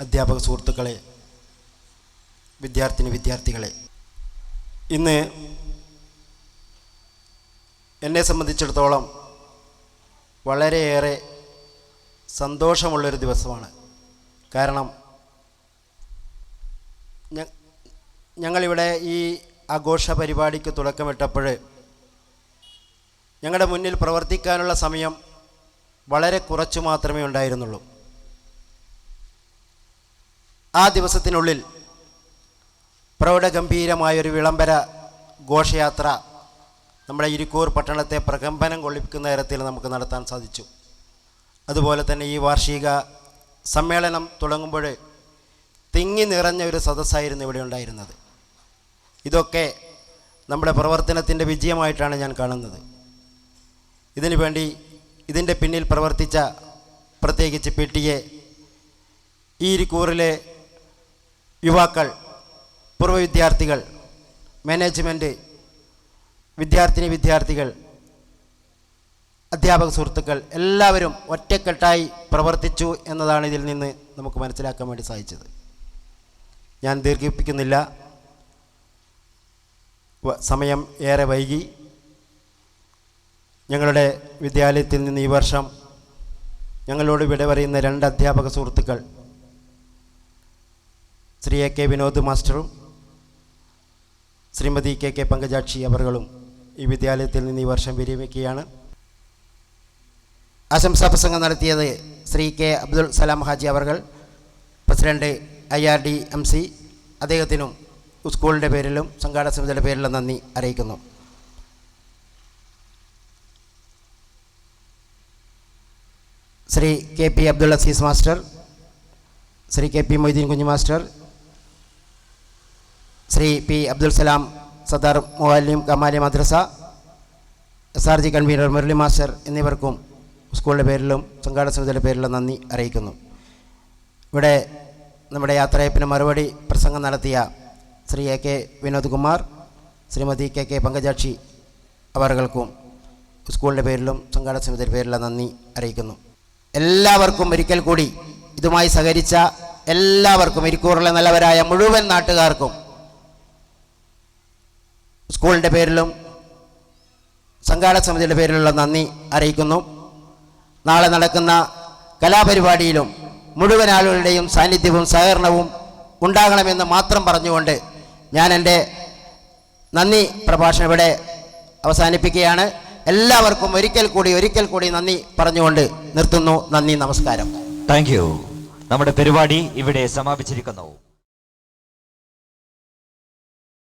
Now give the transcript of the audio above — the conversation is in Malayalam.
അധ്യാപക സുഹൃത്തുക്കളെ, വിദ്യാർത്ഥികളെ, ഇന്ന് എന്നെ സംബന്ധിച്ചിടത്തോളം വളരെയേറെ സന്തോഷമുള്ളൊരു ദിവസമാണ്. കാരണം ഞങ്ങളിവിടെ ഈ ആഘോഷ പരിപാടിക്ക് തുടക്കമിട്ടപ്പോൾ ഞങ്ങളുടെ മുന്നിൽ പ്രവർത്തിക്കാനുള്ള സമയം വളരെ കുറച്ചു മാത്രമേ ഉണ്ടായിരുന്നുള്ളൂ. ആ ദിവസത്തിനുള്ളിൽ പ്രൗഢഗംഭീരമായൊരു വിളംബര ഘോഷയാത്ര നമ്മുടെ ഇരിക്കൂർ പട്ടണത്തെ പ്രകമ്പനം കൊള്ളിക്കുന്ന തരത്തിൽ നമുക്ക് നടത്താൻ സാധിച്ചു. അതുപോലെ തന്നെ ഈ വാർഷിക സമ്മേളനം തുടങ്ങുമ്പോൾ തിങ്ങി നിറഞ്ഞ ഒരു സദസ്സായിരുന്നു ഇവിടെ ഉണ്ടായിരുന്നത്. ഇതൊക്കെ നമ്മുടെ പ്രവർത്തനത്തിൻ്റെ വിജയമായിട്ടാണ് ഞാൻ കാണുന്നത്. ഇതിനു വേണ്ടി ഇതിൻ്റെ പിന്നിൽ പ്രവർത്തിച്ച പ്രത്യേകിച്ച് PTA, ഈ ഇരിക്കൂറിലെ യുവാക്കൾ, പൂർവ്വ വിദ്യാർത്ഥികൾ, മാനേജ്മെൻറ്റ്, വിദ്യാർത്ഥികൾ, അധ്യാപക സുഹൃത്തുക്കൾ എല്ലാവരും ഒറ്റക്കെട്ടായി പ്രവർത്തിച്ചു എന്നതാണ് ഇതിൽ നിന്ന് നമുക്ക് മനസ്സിലാക്കാൻ വേണ്ടി സാധിച്ചത്. ഞാൻ ദീർഘിപ്പിക്കുന്നില്ല, സമയം ഏറെ വൈകി. ഞങ്ങളുടെ വിദ്യാലയത്തിൽ നിന്ന് ഈ വർഷം ഞങ്ങളോട് വിട പറയുന്ന 2 അധ്യാപക സുഹൃത്തുക്കൾ, ശ്രീ AK വിനോദ് മാസ്റ്ററും ശ്രീമതി KK പങ്കജാക്ഷി അവர்களுം ഈ വിദ്യാലയത്തിൽ നിന്ന് ഈ വർഷം വിരമിക്കുകയാണ്. ആശംസാ പ്രസംഗം നടത്തിയത് ശ്രീ K അബ്ദുൽ സലാം ഹാജി അവർ, പ്രസിഡന്റ് IRD MC. അദ്ദേഹത്തിനും സ്കൂളിൻ്റെ പേരിലും സംഘാടക സമിതിയുടെ പേരിലും നന്ദി അറിയിക്കുന്നു. Shri KP Abdul Aziz master, Shri KP Moideen Kunju master, Shri P Abdul Salam സദർ മുഅല്ലിം Kamaliya Madrasa, SRG convener Murali master എന്നിവർക്കും സ്കൂളിൻ്റെ പേരിലും സംഘാടക സമിതിയുടെ പേരിലും നന്ദി അറിയിക്കുന്നു. ഇവിടെ നമ്മുടെ യാത്രയപ്പിന് മറുപടി പ്രസംഗം നടത്തിയ ശ്രീ AK വിനോദ് കുമാർ, ശ്രീമതി KK പങ്കജാക്ഷി അവർക്കും സ്കൂളിൻ്റെ പേരിലും സംഘാടക സമിതിയുടെ പേരിലുള്ള നന്ദി അറിയിക്കുന്നു. എല്ലാവർക്കും ഒരിക്കൽ കൂടി ഇതുമായി സഹകരിച്ച എല്ലാവർക്കും, ഇരിക്കൂറിലെ നല്ലവരായ മുഴുവൻ നാട്ടുകാർക്കും സ്കൂളിൻ്റെ പേരിലും സംഘാടക സമിതിയുടെ പേരിലുള്ള നന്ദി അറിയിക്കുന്നു. നാളെ നടക്കുന്ന കലാപരിപാടിയിലും മുഴുവൻ ആളുകളുടെയും സാന്നിധ്യവും സഹകരണവും ഉണ്ടാകണമെന്ന് മാത്രം പറഞ്ഞുകൊണ്ട് ഞാൻ എൻ്റെ നന്ദി പ്രഭാഷണം ഇവിടെ അവസാനിപ്പിക്കുകയാണ്. എല്ലാവർക്കും ഒരിക്കൽ കൂടി നന്ദി പറഞ്ഞുകൊണ്ട് നിർത്തുന്നു. നന്ദി, നമസ്കാരം. Thank you. നമ്മുടെ പരിപാടി ഇവിടെ സമാപിച്ചിരിക്കുന്നു.